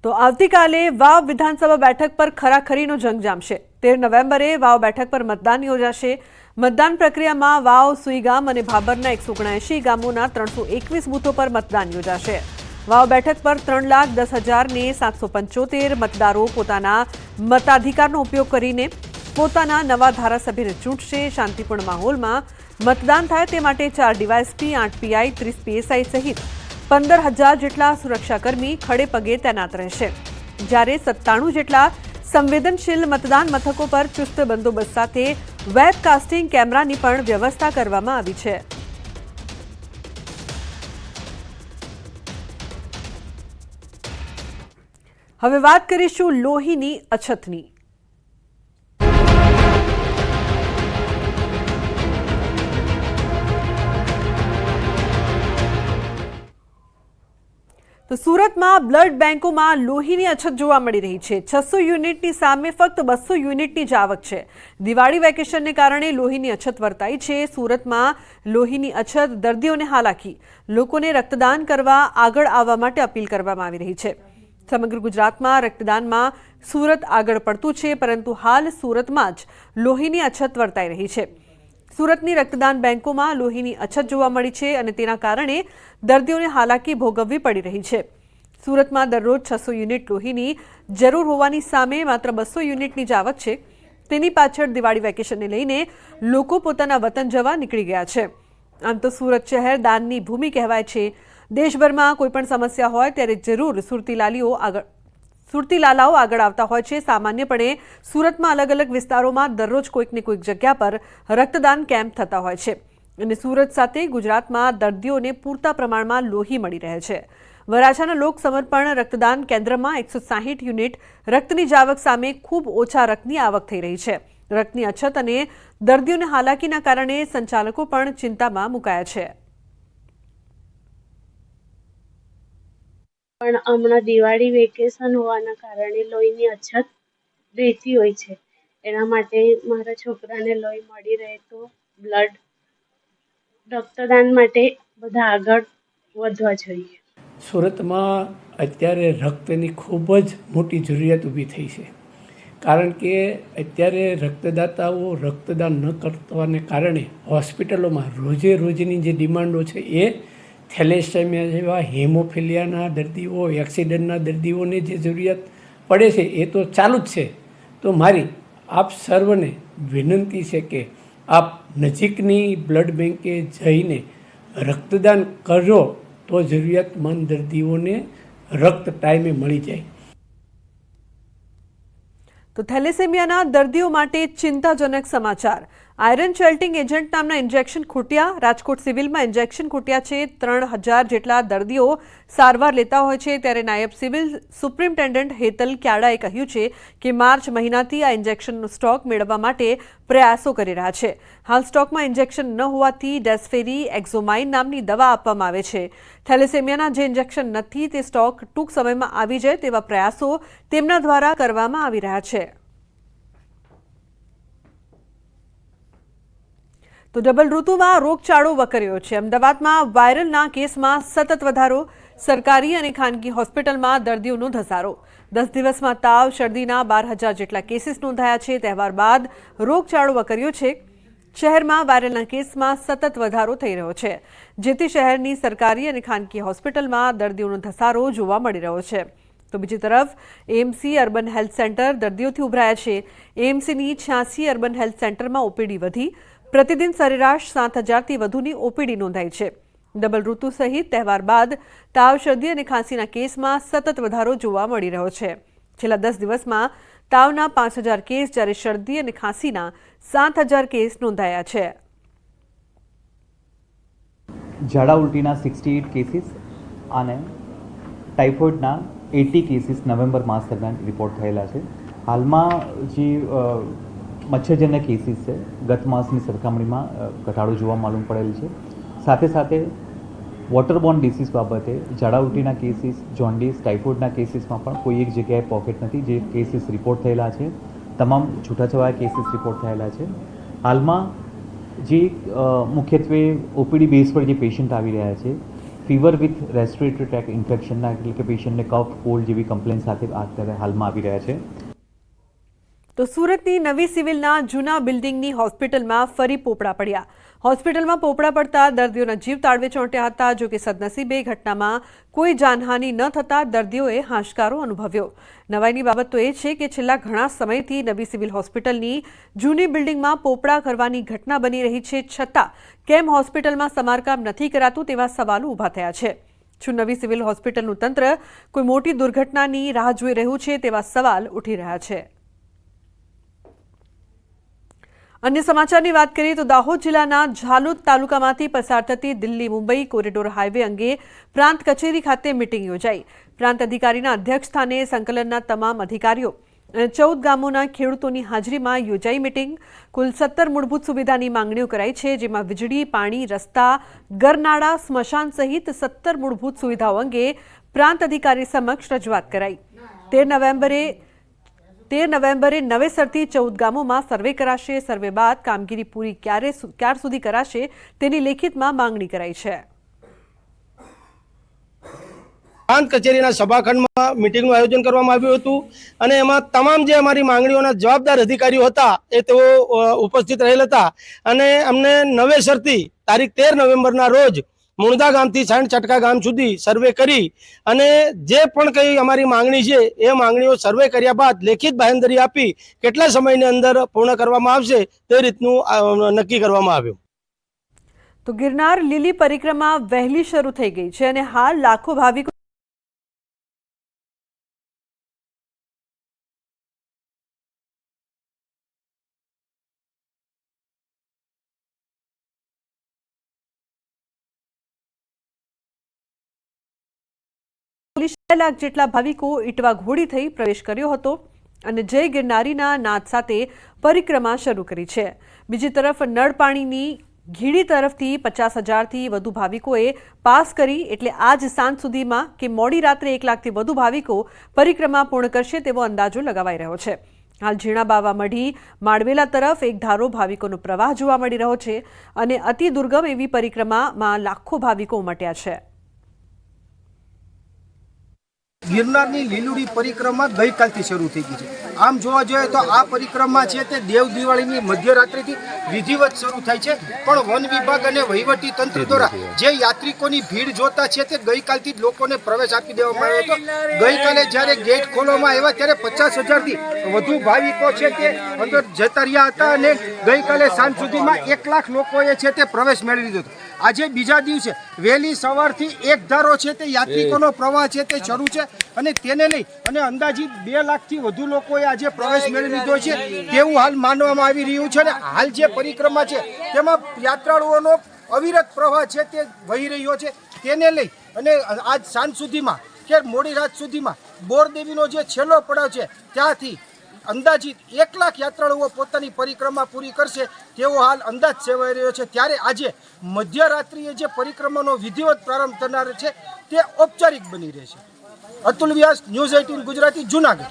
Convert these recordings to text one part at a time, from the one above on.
તો આવતીકાલે વાવ વિધાનસભા બેઠક પર ખરાખરીનો જંગ જામશે। 13 નવેમ્બરે વાવ બેઠક પર મતદાન યોજાશે। મતદાન પ્રક્રિયામાં વાવ, સુઈગામ અને ભાભરના 179 ગામોના 321 બૂથો પર મતદાન યોજાશે। વાવ બેઠક પર 3,10,775 મતદારો પોતાના મતાધિકારનો ઉપયોગ કરીને પોતાના નવા ધારાસભ્યને ચૂંટશે। શાંતિપૂર્ણ માહોલમાં મતદાન થાય તે માટે 4 ડીવાયએસપી, 8 પીઆઈ, 30 પીએસઆઈ સહિત 15,000 જેટલા સુરક્ષાકર્મી ખડે પગે તૈનાત રહેશે। જ્યારે 97 જેટલા સંવેદનશીલ મતદાન મથકો પર ચુસ્ત બંદોબસ્ત સાથે વેબકાસ્ટિંગ કેમેરાની પણ વ્યવસ્થા કરવામાં આવી છે। હવે વાત કરીશું લોહીની અછતની। તો સુરતમાં બ્લડ બેંકોમાં લોહીની અછત જોવા મળી રહી છે। 600 યુનિટની સામે ફક્ત 200 યુનિટની જ આવક છે। દિવાળી વેકેશનને કારણે લોહીની અછત વર્તાઈ છે। સુરતમાં લોહીની અછત, દર્દીઓને હાલાકી, લોકોને રક્તદાન કરવા આગળ આવવા માટે અપીલ કરવામાં આવી રહી છે। સમગ્ર ગુજરાતમાં રક્તદાનમાં સુરત આગળ પડતું છે, પરંતુ હાલ સુરતમાં જ લોહીની અછત વર્તાઈ રહી છે। સુરતની રક્તદાન બેંકોમાં લોહીની અછત જોવા મળી છે અને તેના કારણે દર્દીઓને હાલાકી ભોગવવી પડી રહી છે। સુરતમાં દરરોજ 600 યુનિટ લોહીની જરૂર હોવાની સામે માત્ર 200 યુનિટની જ આવક છે। તેની પાછળ દિવાળી વેકેશનને લઈને લોકો પોતાના વતન જવા નીકળી ગયા છે। આમ તો સુરત શહેર દાનની ભૂમિ કહેવાય છે। દેશભરમાં કોઈપણ સમસ્યા હોય ત્યારે જરૂર સુરતીલાલાઓ આગળ આવતા હોય છે। સામાન્યપણે સુરતમાં અલગ અલગ વિસ્તારોમાં દરરોજ કોઈકને કોઈક જગ્યા પર રક્તદાન કેમ્પ થતા હોય છે અને સુરત સાથે ગુજરાતમાં દર્દીઓને પૂરતા પ્રમાણમાં લોહી મળી રહે છે। વરાછાના લોક સમર્પણ રક્તદાન કેન્દ્રમાં 160 યુનિટ રક્તની જાવક સામે ખૂબ ઓછા રક્તની આવક થઈ રહી છે। રક્તની અછત અને દર્દીઓને હાલાકીના કારણે સંચાલકો પણ ચિંતામાં મુકાયા છે। પણ હમણાં દિવાળી વેકેશન હોવાના કારણે લોહીની અછત રહેતી હોય છે। એના માટે મારા છોકરાને લોહી મળી રહે તો રક્તદાન માટે બધા આગળ વધવા જોઈએ। સુરતમાં અત્યારે રક્તની ખૂબ જ મોટી જરૂરિયાત ઊભી થઈ છે, કારણ કે અત્યારે રક્તદાતાઓ રક્તદાન ન કરવાને કારણે હોસ્પિટલોમાં રોજની જે ડિમાન્ડો છે એ થેલેસેમિયા જેવા હેમોફિલિયાના દર્દીઓ, એક્સિડન્ટના દર્દીઓને જે જરૂરિયાત પડે છે એ તો ચાલુ જ છે। તો મારી આપ સર્વને વિનંતી છે કે આપ નજીકની બ્લડ બેંકે જઈને રક્તદાન કરજો તો જરૂરિયાતમંદ દર્દીઓને રક્ત ટાઈમે મળી જાય। તો થેલેસેમિયાના દર્દીઓ માટે ચિંતાજનક સમાચાર। આયરન ચેલ્ટિંગ એજન્ટ નામના ઇન્જેક્શન ખૂટ્યા। રાજકોટ સિવિલમાં ઇન્જેક્શન ખૂટ્યા છે। 3,000 જેટલા દર્દીઓ સારવાર લેતા હોય છે, ત્યારે નાયબ સિવિલ સુપ્રિન્ટેન્ડન્ટ હેતલ ક્યાડાએ કહ્યું છે કે માર્ચ મહિનાથી આ ઇન્જેક્શનનો સ્ટોક મેળવવા માટે પ્રયાસો કરી રહ્યા છે। હાલ સ્ટોકમાં ઇન્જેક્શન ન હોવાથી ડેસ્ફેરી એક્ઝોમાઇન નામની દવા આપવામાં આવે છે। થેલેસેમિયાના જે ઇન્જેક્શન નથી તે સ્ટોક ટૂંક સમયમાં આવી જાય તેવા પ્રયાસો તેમના દ્વારા કરવામાં આવી રહ્યા છે। તો ડબલ ઋતુમાં રોગચાળો વકર્યો છે। અમદાવાદમાં વાયરલના કેસમાં સતત વધારો। સરકારી અને ખાનગી હોસ્પિટલમાં દર્દીઓનો ધસારો। 10 દિવસમાં તાવ, શરદીના 12,000 જેટલા કેસીસ નોંધાયા છે। તહેવાર બાદ રોગચાળો વકર્યો છે। શહેરમાં વાયરલના કેસમાં સતત વધારો થઈ રહ્યો છે, જેથી શહેરની સરકારી અને ખાનગી હોસ્પિટલમાં દર્દીઓનો ધસારો જોવા મળી રહ્યો છે। તો બીજી તરફ એએમસી અર્બન હેલ્થ સેન્ટર દર્દીઓથી ઉભરાયા છે। એએમસીની 86 અર્બન હેલ્થ સેન્ટરમાં ઓપીડી વધી। પ્રતિદિન સરેરાશ 7,000થી વધુની ઓપીડી નોંધાઈ છે। ડબલ ઋતુ સહિત તહેવાર બાદ તાવ, શરદી અને ખાંસીના કેસમાં સતત વધારો જોવા મળી રહ્યો છે। છેલ્લા 10 દિવસમાં તાવના 5,000 કેસ, જ્યારે શરદી અને ખાંસીના 7,000 કેસ નોંધાયા છે। ઝાડા ઉલટીના 68 કેસીસ અને ટાઇફોઇડના 80 કેસીસ નવેમ્બર માસ દરમિયાન રિપોર્ટ થયેલા છે। હાલમાં જે મચ્છરજન્ય કેસીસ છે ગત માસની સરખામણીમાં ઘટાડો જોવા માલુમ પડેલ છે। સાથે સાથે વોટરબોર્ન ડિસીઝ બાબતે ઝાડા ઉલટીના કેસીસ, જોન્ડિસ, ટાઇફોઇડના કેસીસમાં પણ કોઈ એક જગ્યાએ પોકેટ નથી, જે કેસીસ રિપોર્ટ થયેલા છે। તમામ છૂટાછવાયા કેસીસ રિપોર્ટ થયેલા છે। હાલમાં જે મુખ્યત્વે ઓપીડી બેઝ પર જે પેશન્ટ આવી રહ્યા છે ફીવર વિથ રેસ્પિરેટરી ટ્રેક ઇન્ફેક્શનના એટલે કે પેશન્ટને કફ કોલ્ડ જેવી કમ્પ્લેન સાથે અત્યારે હાલમાં આવી રહ્યા છે. તો સુરતની નવી સિવિલના જૂના બિલ્ડિંગની હોસ્પિટલમાં ફરી પોપડા પડ્યા. હોસ્પિટલમાં પોપડા પડતા દર્દીઓના જીવ તાળવે ચોંટ્યા હતા. જો કે સદનસીબે ઘટનામાં કોઈ જાનહાનિ ન થતાં દર્દીઓએ હાશકારો અનુભવ્યો. નવાઈની બાબત તો એ છે કે છેલ્લા ઘણા સમયથી નવી સિવિલ હોસ્પિટલની જૂની બિલ્ડિંગમાં પોપડા કરવાની ઘટના બની રહી છે, છતાં કેમ હોસ્પિટલમાં સમારકામ નથી કરાતું તેવા સવાલો ઊભા થયા છે. શું નવી સિવિલ હોસ્પિટલનું તંત્ર કોઈ મોટી દુર્ઘટનાની રાહ જોઈ રહ્યું છે તેવા સવાલ ઉઠી રહ્યા છે. અન્ય સમાચારની વાત કરીએ તો દાહોદ જિલ્લાના ઝાલોદ તાલુકામાંથી પસાર થતી દિલ્હી મુંબઈ કોરિડોર હાઈવે અંગે પ્રાંત કચેરી ખાતે મિટિંગ યોજાઈ. પ્રાંત અધિકારીના અધ્યક્ષસ્થાને સંકલનના તમામ અધિકારીઓ અને 14 ગામોના ખેડૂતોની હાજરીમાં યોજાઈ મિટિંગ. કુલ 17 મૂળભૂત સુવિધાની માંગણીઓ કરાઈ છે, જેમાં વીજળી, પાણી, રસ્તા, ગરનાળા, સ્મશાન સહિત 17 મૂળભૂત સુવિધાઓ અંગે પ્રાંત અધિકારી સમક્ષ રજૂઆત કરાઈ. 13 નવેમ્બરે નવેસરથી 14 ગામોમાં સર્વે કરાશે. સર્વે બાદ કામગીરી પૂરી ક્યાર સુધી કરાશે તેની લેખિતમાં માંગણી કરાઈ છે. પ્રાંત કચેરીના સભાખંડમાં મિટિંગનું આયોજન કરવામાં આવ્યું હતું અને એમાં તમામ જે અમારી માંગણીઓના જવાબદાર અધિકારીઓ હતા એ તેઓ ઉપસ્થિત રહેલ હતા અને અમને નવેસરથી તારીખ 13 નવેમ્બરના રોજ મુણદા ગામથી સાંઠ ચટકા ગામ સુધી સર્વે કરી અને જે પણ કંઈ અમારી માંગણી છે એ માંગણીઓ સર્વે કર્યા બાદ લેખિત બાંહેધરી આપી કેટલા સમયની અંદર પૂર્ણ કરવામાં આવશે તે રીતનું નક્કી કરવામાં આવ્યું. તો ગિરનાર લીલી પરિક્રમા વહેલી શરૂ થઈ ગઈ છે અને હાલ લાખો ભાવિકો લાખ જેટલા ભાવિકો ઈટવા ઘોડી થઈ પ્રવેશ કર્યો હતો અને જય ગિરનારીના નાદ સાથે પરિક્રમા શરૂ કરી છે. બીજી તરફ નળ પાણીની ઘીડી તરફથી 50,000થી વધુ ભાવિકોએ પાસ કરી, એટલે આજ સાંજ સુધીમાં કે મોડી રાત્રે 1 લાખથી વધુ ભાવિકો પરિક્રમા પૂર્ણ કરશે તેવો અંદાજો લગાવાઈ રહ્યો છે. હાલ ઝીણા બાવા મઢી માળવેલા તરફ એક ધારો ભાવિકોનો પ્રવાહ જોવા મળી રહ્યો છે અને અતિ દુર્ગમ એવી પરિક્રમામાં લાખો ભાવિકો ઉમટ્યા છે. ગિરનારની લીલુડી પરિક્રમા ગઈકાલથી શરૂ થઈ ગઈ છે. આમ જોવા જોઈએ તો આ પરિક્રમા છે તે દેવ દિવાળીની મધ્યરાત્રિથી વિધિવત શરૂ થાય છે, પણ વન વિભાગ અને વહીવટી તંત્ર દ્વારા જે યાત્રિકોની ભીડ જોતા છે તે ગઈકાલથી જ લોકોને પ્રવેશ આપી દેવામાં આવ્યો હતો. ગઈકાલે જ્યારે ગેટ ખોલવામાં આવ્યા ત્યારે 50,000થી વધુ ભાવિકો છે તે અંદર જતા રહ્યા હતા અને ગઈકાલે સાંજ સુધીમાં 1 લાખ લોકોએ છે તે પ્રવેશ મેળવી લીધો હતો. આજે બીજા દિવસે વહેલી સવારથી એક ધારો છે તે યાત્રિકોનો પ્રવાહ છે તે શરૂ છે અને તેને લઈ અને અંદાજિત 2 લાખથી વધુ લોકોએ આજે પ્રવેશ મેળવી લીધો છે તેવું હાલ માનવામાં આવી રહ્યું છે. અને હાલ જે પરિક્રમા છે તેમાં યાત્રાળુઓનો અવિરત પ્રવાહ છે તે વહી રહ્યો છે. તેને લઈ અને આજ સાંજ સુધીમાં કે મોડી રાત સુધીમાં બોરદેવીનો જે છેલ્લો પડાવ છે ત્યાંથી અંદાજિત 1 લાખ યાત્રાળુઓ પોતાની પરિક્રમા પૂરી કરશે તેવો હાલ અંદાજ સેવાઈ રહ્યો છે. ત્યારે આજે મધ્યરાત્રિએ જે પરિક્રમાનો વિધિવત પ્રારંભ થનાર છે તે ઔપચારિક બની રહેશે. અતુલ વ્યાસ, ન્યૂઝ 18 ગુજરાતી, જૂનાગઢ.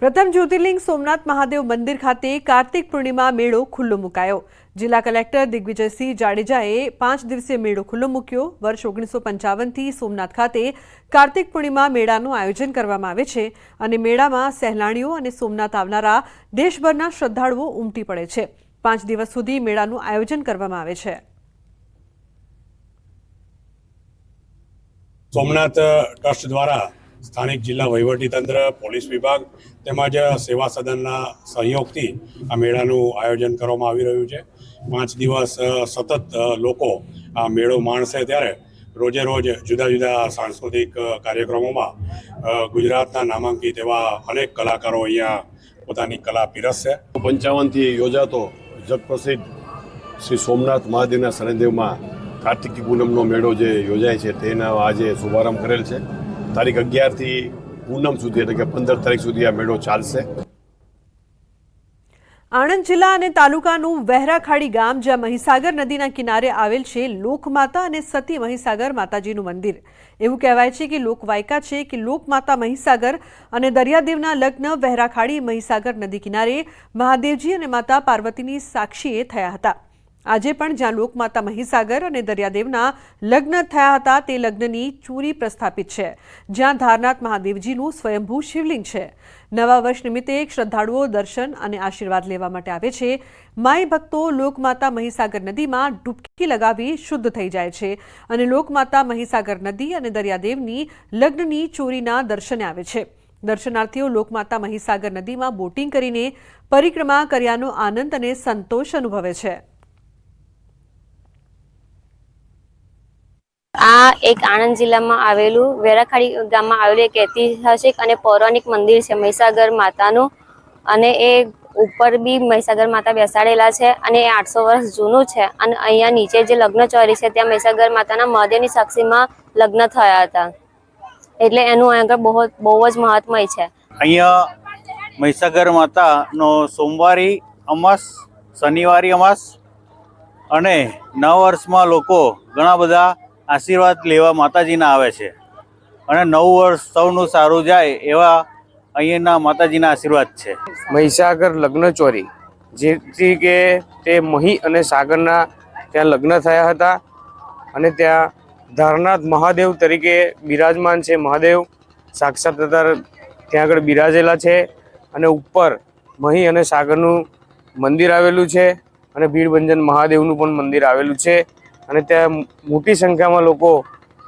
પ્રથમ જ્યોતિર્લિંગ સોમનાથ મહાદેવ મંદિર ખાતે કાર્તિક પૂર્ણિમા મેળો ખુલ્લો મુકાયો. જિલ્લા કલેક્ટર દિગ્વિજયસિંહ જાડેજાએ 5 દિવસીય મેળો ખુલ્લો મૂક્યો. વર્ષ 1955થી સોમનાથ ખાતે કાર્તિક પૂર્ણિમા મેળાનું આયોજન કરવામાં આવે છે અને મેળામાં સહેલાણીઓ અને સોમનાથ આવનારા દેશભરના શ્રદ્ધાળુઓ ઉમટી પડે છે. 5 દિવસ સુધી મેળાનું આયોજન કરવામાં આવે છે. સોમનાથ ટ્રસ્ટ દ્વારા સ્થાનિક જિલ્લા વહીવટીતંત્ર, પોલીસ વિભાગ તેમજ સેવા સદનના સહયોગથી આ મેળાનું આયોજન કરવામાં આવી રહ્યું છે. 5 દિવસ સતત લોકો આ મેળો માણશે ત્યારે રોજે રોજ જુદા જુદા સાંસ્કૃતિક કાર્યક્રમોમાં ગુજરાતના નામાંકિત એવા અનેક કલાકારો અહીંયા પોતાની કલા પીરસશે. 55થી યોજાતો જગપ્રસિદ્ધ શ્રી સોમનાથ મહાદેવના શનિદેવમાં કાર્તિકી પૂનમનો મેળો જે યોજાય છે તેના આજે શુભારંભ કરેલ છે. તારીખ 11થી પૂનમ સુધી એટલે કે 15 તારીખ સુધી આ મેળો ચાલશે. આણંદ જિલ્લા અને તાલુકાનું વહેરાખાડી ગામ, જ્યાં મહીસાગર નદીના કિનારે આવેલ છે લોકમાતા અને સતી મહીસાગર માતાજીનું મંદિર. એવું કહેવાય છે કે લોકવાયકા છે કે લોકમાતા મહીસાગર અને દરિયાદેવના લગ્ન વહેરાખાડી મહીસાગર નદી કિનારે મહાદેવજી અને માતા પાર્વતીની સાક્ષીએ થયા હતા. આજે પણ જ્યાં લોકમાતા મહીસાગર અને દરિયાદેવના લગ્ન થયા હતા તે લગ્નની ચોરી પ્રસ્થાપિત છે, જ્યાં ધારનાથ મહાદેવજીનું સ્વયંભૂ શિવલિંગ છે। નવા વર્ષ નિમિત્તે શ્રદ્ધાળુઓ દર્શન અને આશીર્વાદ લેવા માટે આવે છે। માઈ ભક્તો લોકમાતા મહીસાગર નદીમાં ડૂબકી લગાવી શુદ્ધ થઈ જાય છે અને લોકમાતા મહીસાગર નદી અને દરિયાદેવની લગ્નની ચોરીના દર્શને આવે છે। દર્શનાર્થીઓ લોકમાતા મહીસાગર નદીમાં બોટિંગ કરીને પરિક્રમા કર્યાનો આનંદ અને સંતોષ અનુભવે છે। આ એક આણંદ જિલ્લામાં આવેલું વેરાખાડી ગામમાં આવેલું એક ઐતિહાસિક અને પૌરાણિક મંદિર છે મહીસાગર માતાનું, અને એ ઉપર બી મહીસાગર માતા બેસાડેલા છે અને એ 800 વર્ષ જૂનું છે। અને અહીંયા નીચે જે લગ્ન ચોરી છે ત્યાં મહીસાગર માતાના મહાદેવની સાક્ષીમાં લગ્ન થયા હતા, એટલે એનું આગળ બહુ જ મહાત્મય છે। અહીંયા મહીસાગર માતાનો સોમવારી અમાસ, શનિવારી અમાસ અને નવ વર્ષમાં લોકો ઘણા બધા આશીર્વાદ લેવા માતાજીના આવે છે અને નવું વર્ષ સૌનું સારું જાય એવા અહીંના માતાજીના આશીર્વાદ છે। મહીસાગર લગ્ન ચોરી, જેથી કે તે મહી અને સાગરના ત્યાં લગ્ન થયા હતા અને ત્યાં ધારનાથ મહાદેવ તરીકે બિરાજમાન છે। મહાદેવ સાક્ષાત ત્યાં આગળ બિરાજેલા છે અને ઉપર મહી અને સાગરનું મંદિર આવેલું છે અને ભીડભંજન મહાદેવનું પણ મંદિર આવેલું છે અને ત્યાં મોટી સંખ્યામાં લોકો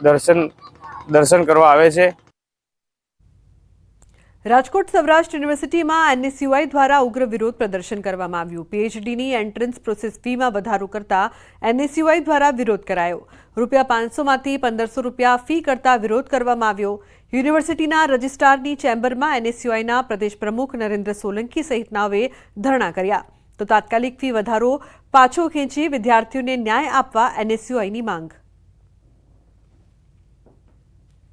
દર્શન કરવા આવે છે। રાજકોટ સૌરાષ્ટ્ર યુનિવર્સિટીમાં એનએસયુઆઈ દ્વારા ઉગ્ર વિરોધ પ્રદર્શન કરવામાં આવ્યું। પીએચડીની એન્ટ્રન્સ પ્રોસેસ ફીમાં વધારો કરતા એનએસયુઆઈ દ્વારા વિરોધ કરાયો। ₹500 માંથી ₹1500 ફી કરતા વિરોધ કરવામાં આવ્યો। યુનિવર્સિટીના રજિસ્ટ્રારની ચેમ્બરમાં એનએસયુઆઈના પ્રદેશ પ્રમુખ નરેન્દ્ર સોલંકી સહિતનાઓએ ધરણા કર્યા, તો તાત્કાલિક ફી વધારો પાછો ખેંચી વિદ્યાર્થીઓને ન્યાય આપવા એનએસયુઆઈની માંગ।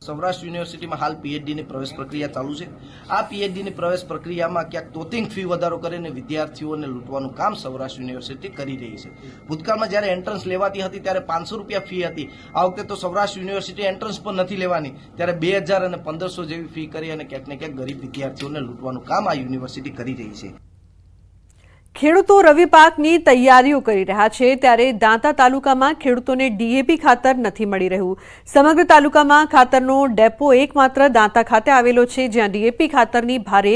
સૌરાષ્ટ્ર યુનિવર્સિટીમાં હાલ પીએચડીની પ્રવેશ પ્રક્રિયા ચાલુ છે। આ પીએચડીની પ્રવેશ પ્રક્રિયામાં ક્યાંક તોતિંગ ફી વધારો કરીને વિદ્યાર્થીઓને લૂંટવાનું કામ સૌરાષ્ટ્ર યુનિવર્સિટી કરી રહી છે। ભૂતકાળમાં જ્યારે એન્ટ્રન્સ લેવાતી હતી ત્યારે ₹500 ફી હતી। આ વખતે તો સૌરાષ્ટ્ર યુનિવર્સિટી એન્ટ્રન્સ પણ નથી લેવાની, ત્યારે 2000 અને 1500 જેવી ફી કરી અને ક્યાંક ને ક્યાંક ગરીબ વિદ્યાર્થીઓને લૂંટવાનું કામ આ યુનિવર્સિટી કરી રહી છે। ખેડૂતો રવિ પાકની તૈયારીઓ કરી રહ્યા છે, ત્યારે દાંતા તાલુકામાં ખેડૂતોને ડીએપી ખાતર નથી મળી રહ્યું। સમગ્ર તાલુકામાં ખાતરનો ડેપો એકમાત્ર દાંતા ખાતે આવેલો છે, જ્યાં ડીએપી ખાતરની ભારે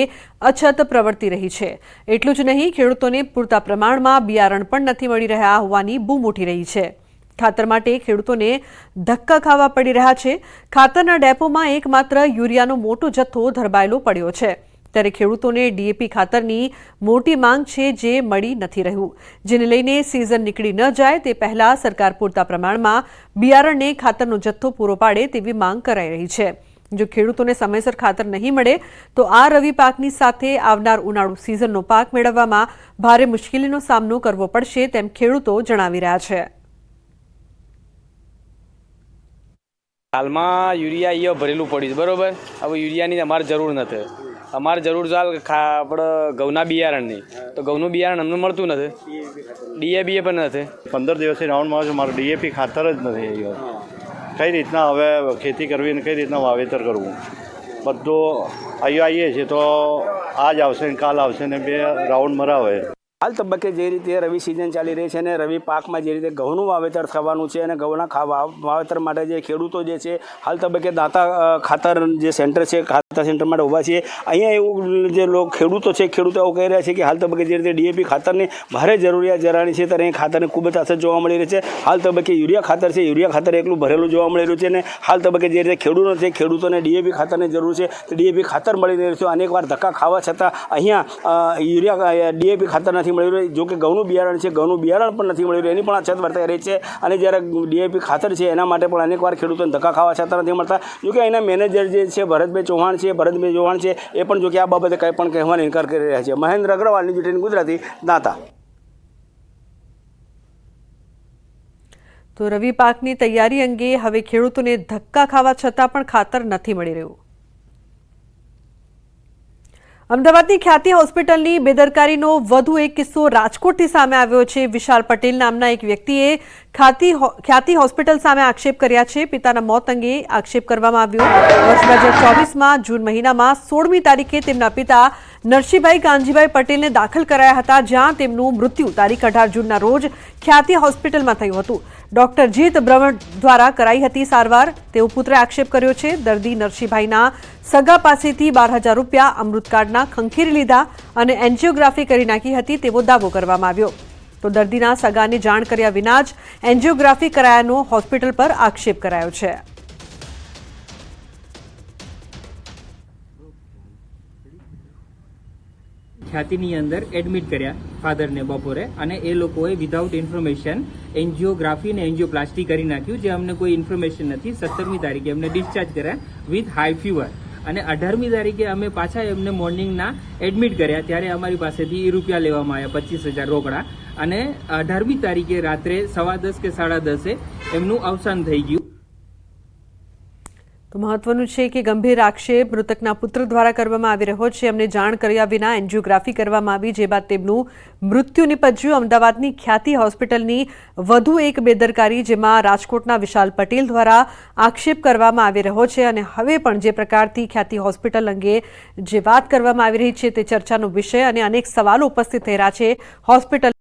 અછત પ્રવર્તી રહી છે। એટલું જ નહીં, ખેડૂતોને પૂરતા પ્રમાણમાં બિયારણ પણ નથી મળી રહ્યા હોવાની બૂમ ઉઠી રહી છે। ખાતર માટે ખેડૂતોને ધક્કા ખાવા પડી રહ્યા છે। ખાતરના ડેપોમાં એકમાત્ર યુરિયાનો મોટો જથ્થો ધરબાયેલો પડ્યો છે, ત્યારે ખેડૂતોને ડીએપી ખાતરની મોટી માંગ છે, જે મળી નથી રહ્યું, જેને લઈને સિઝન નીકળી ન જાય તે પહેલા સરકાર પૂરતા પ્રમાણમાં બિયારણને ખાતરનો જથ્થો પૂરો પાડે તેવી માંગ કરાઈ રહી છે। જો ખેડૂતોને સમયસર ખાતર નહીં મળે તો આ રવિ પાકની સાથે આવનાર ઉનાળુ સિઝનનો પાક મેળવવામાં ભારે મુશ્કેલીનો સામનો કરવો પડશે, તેમ ખેડૂતો જણાવી રહ્યા છે। હાલમાં યુરિયા અહીંયા ભરેલું પડ્યું છે, બરોબર। હવે યુરિયાની અમારે જરૂર નથી, અમારે જરૂર ચાલ આપણે ઘઉંના બિયારણની, તો ઘઉંનું બિયારણ અમને મળતું નથી, ડીએપી પણ નથી। 15 દિવસથી રાઉન્ડમાં આવે છે, મારું ડીએપી ખાતર જ નથી અહીંયા। કઈ રીતના હવે ખેતી કરવી અને કઈ રીતના વાવેતર કરવું બધું અહીંયા આવીએ છીએ તો આજ આવશે ને કાલ આવશે ને 2 રાઉન્ડ મરાવે। હાલ તબક્કે જે રીતે રવિ સિઝન ચાલી રહી છે અને રવિ પાકમાં જે રીતે ઘઉંનું વાવેતર થવાનું છે અને ઘઉંના વાવેતર માટે જે ખેડૂતો જે છે હાલ તબક્કે દાંતા ખાતર જે સેન્ટર છે, ખાતર સેન્ટર માટે ઊભા છીએ। અહીંયા એવું જે ખેડૂતો છે, ખેડૂતો એવું કહી રહ્યા છે કે હાલ તબક્કે જે રીતે ડીએપી ખાતરની ભારે જરૂરિયાત જણાવી છે, ત્યારે અહીં ખાતરની ખૂબ જ અસર જોવા મળી રહી છે। હાલ તબક્કે યુરિયા ખાતર છે, યુરિયા ખાતર એકલું ભરેલું જોવા મળી રહ્યું છે અને હાલ તબક્કે જે રીતે ખેડૂતો છે, ખેડૂતોને ડીએપી ખાતરની જરૂર છે, તો ડીએપી ખાતર મળી રહ્યું છે। અનેકવાર ધક્કા ખાવા છતાં અહીંયા ડીએપી ખાતર નથી મળી રહ્યું। જો કે ઘઉંનું બિયારણ છે, ઘઉંનું બિયારણ પણ નથી મળી રહ્યું, એની પણ અછત વર્તાઈ રહી છે અને જ્યારે ડીએપી ખાતર છે એના માટે પણ અનેકવાર ખેડૂતોને ધક્કા ખાવા છતાં નથી મળતા। જો કે અહીંના મેનેજર જે છે ભરતભાઈ ચૌહાણ છે, એ પણ જો કે આ બાબતે કંઈ પણ કહેવાનો ઇનકાર કરી રહ્યા છે। મહેન્દ્ર અગ્રવાલ, ન્યૂઝ 18 ગુજરાતી, દાંતા। તો રવિ પાકની તૈયારી અંગે હવે ખેડૂતોને ધક્કા ખાવા છતાં પણ ખાતર નથી મળી રહ્યું। અમદાવાદની ખ્યાતિ હોસ્પિટલની બેદરકારીનો વધુ એક કિસ્સો રાજકોટથી સામે આવ્યો છે. વિશાલ પટેલ નામના એક વ્યક્તિએ ખ્યાતિ હોસ્પિટલ સામે આક્ષેપ કર્યા છે. પિતાના મોત અંગે આક્ષેપ કરવામાં આવ્યો. વર્ષ 2024માં જૂન મહિનામાં 16મી તારીખે તેમના પિતા નરસિંહભાઈ કાનજીભાઈ પટેલને દાખલ કરાયા હતા, જ્યાં તેમનું મૃત્યુ તારીખ 18 જૂનના રોજ ખ્યાતિ હોસ્પિટલમાં થયું હતું. ડોક્ટર જીત બ્રહ્મણ દ્વારા કરાઈ હતી સારવાર, તેવો પુત્રે આક્ષેપ કર્યો છે. દર્દી નરસિંહભાઈના સગા પાસેથી 12,000 રૂપિયા અમૃત કાર્ડના ખંખેરી લીધા અને એન્જિયોગ્રાફી કરી નાખી હતી તેવો દાવો કરવામાં આવ્યો. તો દર્દીના સગાને જાણ કર્યા વિના જ એન્જિયોગ્રાફી કરાયાનો હોસ્પિટલ પર આક્ષેપ કરાયો છે. ખ્યાતિની અંદર એડમિટ કર્યા ફાધરને બપોરે, અને એ લોકોએ વિધાઉટ ઇન્ફોર્મેશન એન્જિયોગ્રાફી અને એન્જિયોપ્લાસ્ટી કરી નાખ્યું, જે અમને કોઈ ઇન્ફોર્મેશન નથી. 17મી તારીખે અમને ડિસ્ચાર્જ કર્યા વિથ હાઈ ફીવર, અને 18મી તારીખે અમે પાછા એમને મોર્નિંગના એડમિટ કર્યા, ત્યારે અમારી પાસેથી રૂપિયા લેવામાં આવ્યા 25,000 રોકડા, અને 18મી તારીખે રાત્રે 10:15 કે 10:30 એમનું અવસાન થઈ ગયું. તો મહત્વનું છે કે ગંભીર આક્ષેપ મૃતકના પુત્ર દ્વારા કરવામાં આવી રહ્યો છે. અમને જાણ કર્યા વિના એન્જિયોગ્રાફી કરવામાં આવી, જે બાદ તેમનું મૃત્યુ નિપજ્યું. અમદાવાદની ખ્યાતિ હોસ્પિટલની વધુ એક બેદરકારી, જેમાં રાજકોટના વિશાલ પટેલ દ્વારા આક્ષેપ કરવામાં આવી રહ્યો છે. અને હવે પણ જે પ્રકારથી ખ્યાતિ હોસ્પિટલ અંગે જે વાત કરવામાં આવી રહી છે તે ચર્ચાનો વિષય, અને અનેક સવાલો ઉપસ્થિત થઈ રહ્યા છે. હોસ્પિટલ